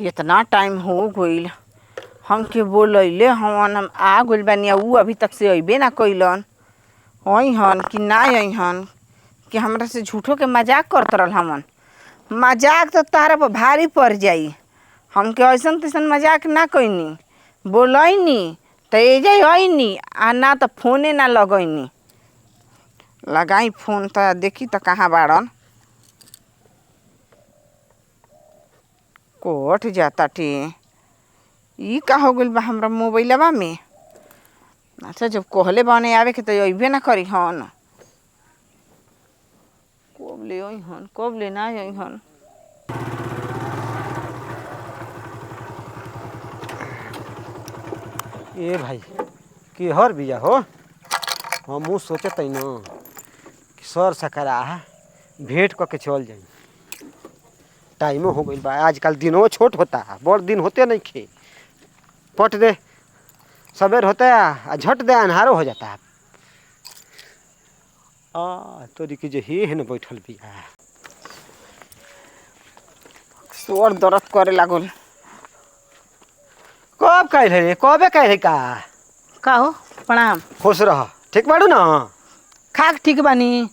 इतना टाइम हो गईल हमके बोलैले हवन हम आ गइल बानी ऊ अभी तक से अइबे ना कइलन अइहन कि ना अइहन कि हमरा से झूठो के मजाक करत रहल हमन। मजाक तो तारा पर भारी पड़ जाई। हमके ऐसन तैसन मजाक ना कइनी बोलैनी तो एजे अइनी आ ना तो फोने ना लगैनी। लगाई फोन तो देखी तो कहाँ बाड़न। कोट जाता टे ई का हो गइल बा हमरा मोबाइलवा में। अच्छा जब कहले बने आवे के तो अइबे ना करी हन। कब ले अइहन कब ले ना अइहन। ए भाई केहर बिया हो हमहू सोचत न कि सर सकरा भेंट क के चल जाई। टाइमो हो गइल बा आजकल दिनों छोट होता बड़ दिन होते नहीं खे पट दे सवेर होता है झट दे अन्हारो हो जाता है। तोरी की जे हे न बैठल बिया सोर दर्द करे लागल। कब कहले रे कबे कहले का हो प्रणाम। खुश रह ठीक बाड़ू ना। खाक ठीक बानी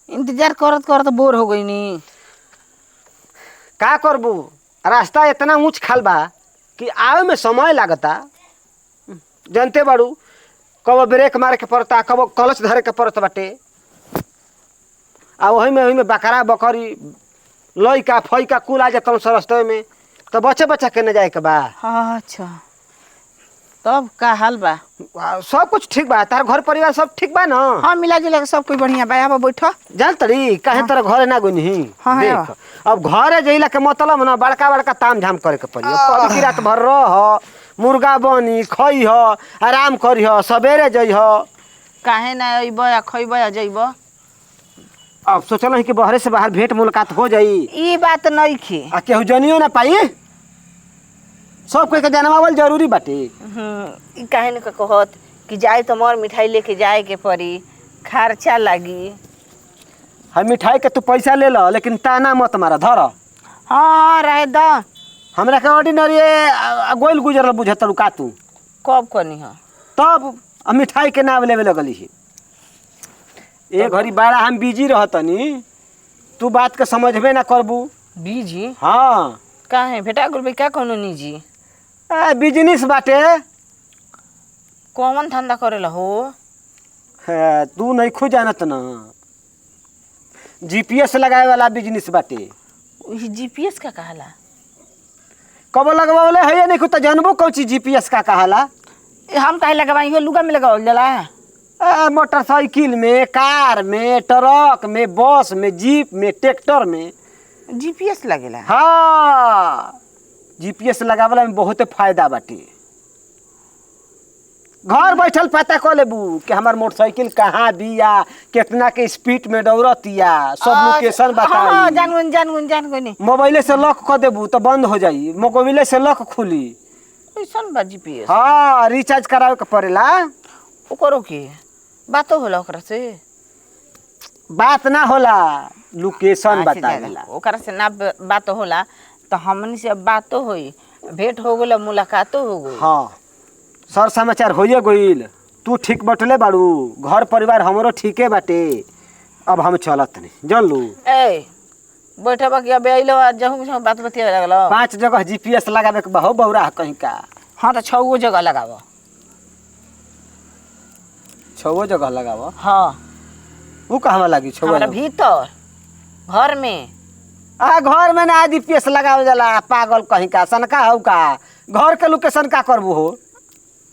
इंतजार करत करत बोर हो गईनी। का करबू रास्ता इतना ऊंच खाल बा कि आवे में समय लागता। जानते बाड़ू कब ब्रेक मारे के पड़ता कब क्लच धरे के पड़त बाटे। आ वही में बकरा बकरी लइका फइका कुल आ जाता रास्ते में तो बच्चे बच्चा के न जाए के बा। अच्छा तब का हाल बा। सब कुछ ठीक बा तार घर परिवार सब ठीक बा ना। हाँ मिला जुला के सब कोई बढ़िया बा। अब बैठो जान तरी काहे तेरा घरे ना गइनी। हाँ, देख अब घरे जइला के मतलब ना बड़का बड़का ताम झाम करे के पड़ी। कभी की रात भर रह मुर्गा बनी खई ह आराम करी ह सवेरे जई ह। काहे ना अइब या खइब या जइब। अब सोचल है कि बहरे से बाहर भेंट मुलाकात हो जाई। ई बात नहीं खे आ केहू जनियो ना पाई सब कोई के जनमावल जरूरी बाटे। ई काहे न कहत कि जाए तो मोर मिठाई लेके जाए के पड़ी खर्चा लागी। हम मिठाई के तू पैसा ले लो लेकिन ताना मत मारा धर। हाँ रहे द हमरा के ऑर्डिनरी गोइल गुजरल बुझत का तू कब कनी ह तब मिठाई के नाम लेवे लगली है। ए घड़ी बड़ा हम बिजी रहतनी तू बात के समझबे ना करबू। बीजी हाँ काहे भेटा गुल बे का कोनो निजी बिजनेस बाटे। कौन धंधा करेला हो। तू नहीं खो जानत ना जीपीएस लगाए वाला बिजनेस बाटे। जीपीएस का कहला कब लगवाले है नहीं खुद जानबो कौन चीज जीपीएस का कहला। हम काहे लगवाई हो लुगा में लगावल जाला। मोटरसाइकिल में कार में ट्रक में बस में जीप में ट्रैक्टर में जीपीएस लगेला। हाँ जीपीएस लगावला में बहुत फायदा बाटे। घर बैठल पता कर लेबू कि हमार मोटरसाइकिल कहाँ बिया कितना के स्पीड में दौड़तिया सब लोकेशन बताई। जान गनी मोबाइले से लॉक कर देबू तो बंद हो जाई मोबाइले से लॉक खुली। ऐसन बा जीपीएस। हाँ रिचार्ज करावे के पड़ेला। ओकरो के बातो होला ओकरा से बात ना होला लोकेशन बतावेला। ओकरा से ना बात होला तो हमनी से बातो होई भेंट हो गेल मुलाकातो हो गई। हाँ सर समाचार होइए गइल तू ठीक बटले बाड़ू घर परिवार हमरो ठीके बाटे। अब हम चलत नहीं जान लू। ए बैठबा कि अब आइलो जहू बात बतिया लगलो। 5 जगह जीपीएस लगावे के बहु बौरा कहीं का। हाँ तो 6 जगह लगाव। 6 जगह लगाव। हाँ वो कहवा लगी 6 हमरा भीतर घर में। घर में ना जीपीएस लगावल जाला पागल कहीं का सनका हो का घर के लोकेशन का करबू हो।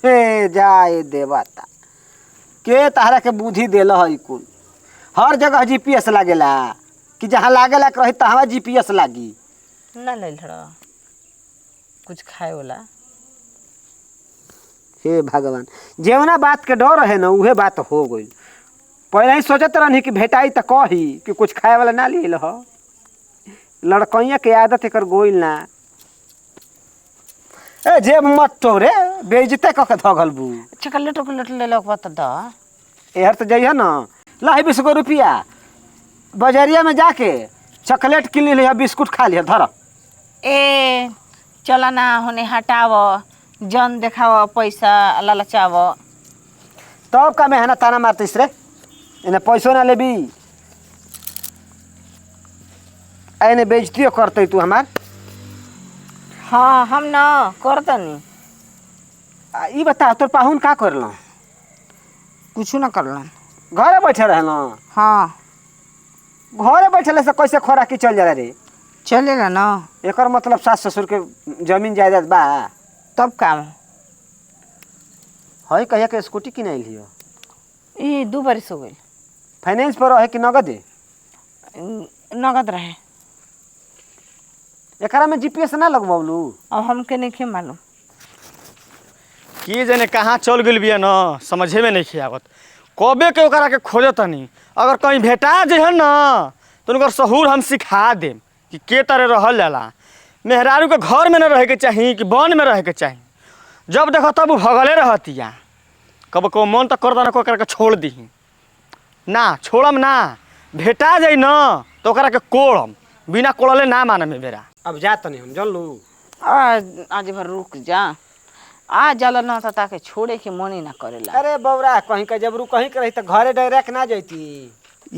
हे जाए देवता के तहरा के बुद्धि देल है कुल हर जगह जीपीएस लागेला कि जहाँ लागेला रही तहाँ जीपीएस लागी। ना ले कुछ खाए वाला। हे भगवान जेवना बात के डर है ना उहे बात हो गई। पहले ही सोचत रहनी कि भेटाई तो कही कि कुछ खाए वाला ना ले हो। लड़कइया के आदत एकर गोइल ना। ए जेब मत तोरे बेइज्जती क के धगल बू। चॉकलेट ले लो बता द। एहर तो जइह ना ला 20 रुपया बजरिया में जाके चॉकलेट किन लिया बिस्कुट खा लिया धर। ए चला ना होने हटाव जन देखाव पैसा लालचाव। तब का मैं है ना ताना मारतीस रे इन्हें पैसों ना लेबी ऐने बेइज्जती करते तू हमार। हाँ हम न करतनी। ई बता तोर पाहुन का करल कुछ न करलन। घरे बैठे रहल हाँ घरे बैठे से कैसे खोराकी चल जाला रे। चलेला न। एकर मतलब सास ससुर के जमीन जायदाद बा तब काम है कहिया के स्कूटी किने लियो ये 2 बरिस हो गई। फाइनेंस पर रहे कि नगद है? नगद रहे। एकरा में जीपीएस ना लगवालू? अब हमके नहीं मालूम कि जने कहाँ चल गइल बिया न समझे में नहीं आवत। कबे के ओकरा के खोजतनी अगर कहीं भेटा जे है न तो उनकर सहूर हम सिखा देम कि के तरह रहल जाला। मेहरारू के घर में न रहे के चाही कि वन में रहे के चाही। जब देखो तब भगले रहतिया। कब को मन तक करता न को के छोड़ दीही ना छोड़म ना भेटा जाई न तो ओकरा के कोड़म बिना कोड़ले ना माने में बेरा। अब जा तनी हम जन लू आज भर रुक जा। आ जाला न त ताके छोड़े के मन ही ना करेला। अरे बौरा कहीं का जब रू कहीं के रही तो घरे डायरेक्ट ना जाती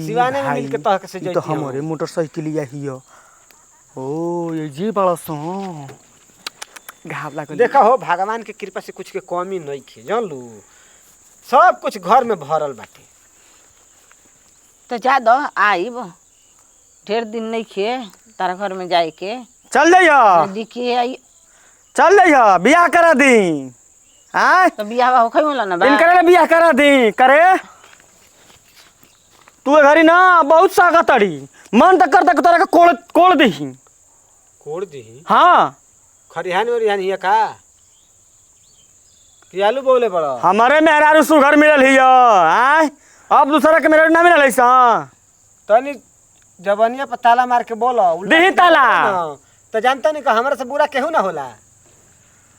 सिवाने में मिल के तह से जाती। तो हमारे मोटरसाइकिलिया हियो ओ ये जी बड़ा सो घाव लागल। देखा हो भगवान के कृपा से कुछ के कमी नहीं खे जान लू सब कुछ घर में भरल बाटे। तो जा दो आइब ढेर दिन नहीं खे तारा घर में जाए के। चल जाइयो दिखे आई चल जाइयो बियाह करा दी। आय तो बियाह होखै होला ना बा। इनकरे ले बियाह करा दी करे तू ए घरी ना बहुत सागतड़ी मन तक कर तक तोरा के कोड़ कोड़ देही। कोड़ दी हाँ खरिहान वरिहान हिया का कि आलू बोले बड़ा हमारे मेहरारू सुघर मिलल हियो। आय अब दूसरा के मेहरारू ना मिलल ऐसा तनी जबनिया पर ताला मार के बोलो देही ताला तो जानता नहीं का हमरा से बुरा केहू ना होला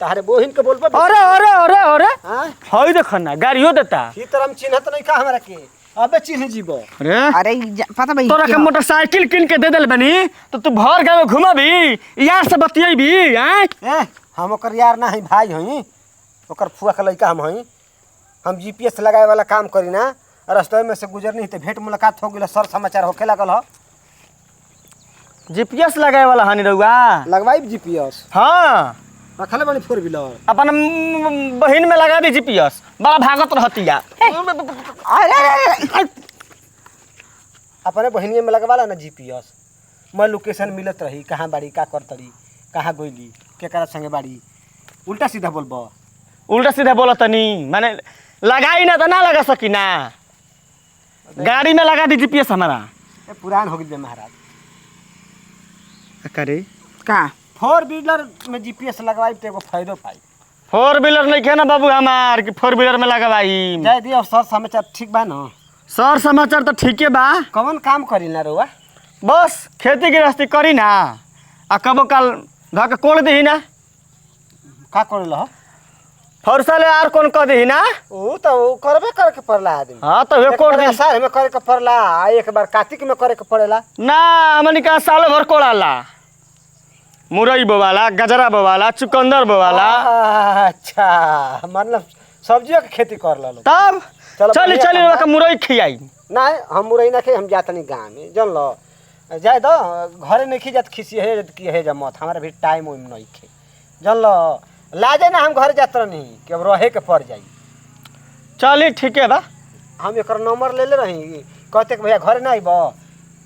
तारे बोहिन के बोलबे। अरे अरे अरे अरे हां हई देख ना गाड़ियो देता। ही तरह चिन्हत नहीं का हमरा के अबे चिन्ह जीबो। अरे अरे पता भाई तोरा के मोटरसाइकिल किन के दे देल बनी तो तू भर गाँव घुमाबी यार से बतियाबी। आय हम ओकर यार ना हई भाई हई ओकर फुआ के लइका हम हई। हम जीपीएस लगाए वाला काम करी ना रास्ते में से गुजरनी तो भेंट मुलाकात हो गेल सर समाचार होखे लागल ह। जीपीएस लगाए वाला हनी रहुआ लगवाई जीपीएस हाँ रखले बनी 4 व्हीलर अपन बहिन में लगा दी जीपीएस बड़ा भागत रहतिया। अरे अपने बहनिया में लगवा ला ना जीपीएस मैं लोकेशन मिलत रही कहाँ बाड़ी का करतड़ी कहाँ गइली केकरा संगे बाड़ी उल्टा सीधा बोलबो। उल्टा सीधा बोला तनी माने लगाई ना तो ना लगा सकी ना गाड़ी में लगा दी जीपीएस हमारा। ए पुरान हो गइल महाराज करे का 4 व्हीलर में जीपीएस लगवाई तो एगो फायदो पाई। 4 व्हीलर नहीं खे ना बाबू हमार कि 4 व्हीलर में लगवाई। जाय दियो सर समाचार ठीक बा ना? सर समाचार तो ठीके बा। कौन काम करी ना रोवा? बस खेती गृहस्थी करी ना आ कबो काल धके कोड़ दही ना का करल ह फरसा ले आर कौन कर दही ना ओ तो करबे करे के पड़ला आदमी। हाँ तो वे कोड़ दही साल में करे के पड़ला आ एक बार कार्तिक में करे के पड़ेला ना हमनी का साल भर कोड़ाला मुरई बोवाला गजरा बोवाला चुकंदर बोवाला। अच्छा मतलब सब्जियों की खेती कर लो तब चलो चली बढ़िया चली काम बा। का मुरई खियाई ना हम मुरई ना खे हम जातनी गाँव में जन लो जाए दो घरे नहीं खी जात खिसी है कि है जा मत हमारा भी टाइम उम नहीं खे जन लो लाजे ना हम घर जात नहीं कि अब रहे के पड़ जाई। चली ठीक है बा। हम एक नंबर ले रही कहते कि भैया घर ना आइब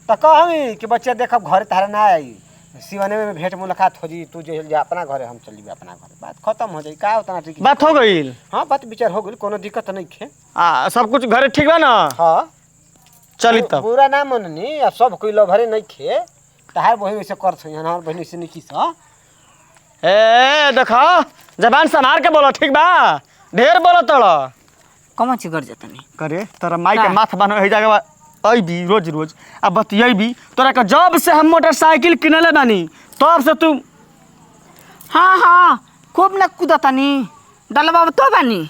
तो कहमी कि बच्चे देखब घर तारा ना आई सिवाने में भेंट मुलाकात हो जी तू जो जा अपना घरे हम चल जी अपना घर बात खत्म हो जाई का उतना ठीक बात हो गई। हाँ बात विचार हो गई कोनो दिक्कत नहीं खे। सब कुछ घरे ठीक बा ना? हाँ चली तब बुरा ना मननी अब सब कोई लभरे नहीं खे तहार बहन ऐसे कर हमार बहन ऐसे नहीं खीस। ए देखो जबान संभाल के बोलो ठीक बा ढेर बोलो तोड़ कम ची कर जाता नहीं करे तोरा माई के का? माथ बनो है जगह अइबी रोज रोज अब बतियबी तोरा के जब से हम मोटरसाइकिल किनले बानी तब से तू हाँ हाँ खूब न कूदता नहीं डलबा तो बानी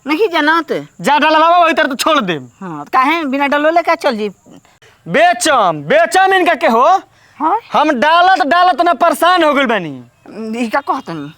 नहीं जानत। जा डाला बाबा वही तरह तो छोड़ दे। हाँ काहे बिना डलोले का चल जी बेचम बेचम इनका के हो हाँ हम डालत डालत ना परेशान हो गइल बानी। ई का कहतनी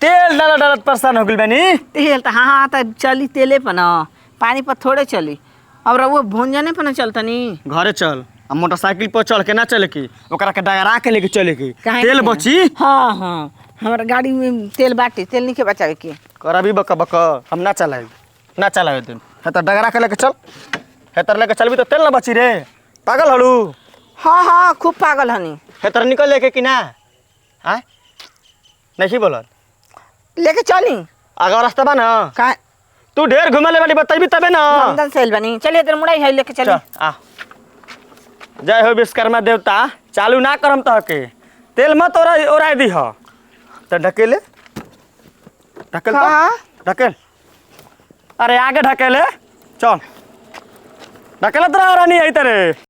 तेल डालत डालत परेशान हो गइल बानी। तेल तो हाँ तो चली तेले पर न पानी पर थोड़े चली। अब वो भुंजने पर न चलतनी। घरे चल अब मोटरसाइकिल पर चढ़ के ना चले की ओकरा के डगरा के लेके चले की काहे तेल के? बची। हाँ हाँ हमारा गाड़ी में तेल बाटे तेल नहीं के बचावे के। कर अभी बक बक हम ना चलाए तुम है तो डगरा के लेके चल है तर लेके चलबी तो तेल ना बची रे पागल हड़ू। हाँ हाँ खूब पागल हनी। है तर निकल लेके कि ना हाँ नहीं बोलत लेके चली आगे रास्ता बा ना का तू ढेर घुमले वाली बताइबी तबे ना। लंदन से बनी चलिए तेरे मुड़ाई है लेके चली। चल आ जय हो विश्वकर्मा देवता चालू ना करम तह के तेल मत ओराय दी ह तो ढकेले ढकेल का? ढकेल अरे आगे ढकेले चल ढकेलत रह रानी आई तेरे।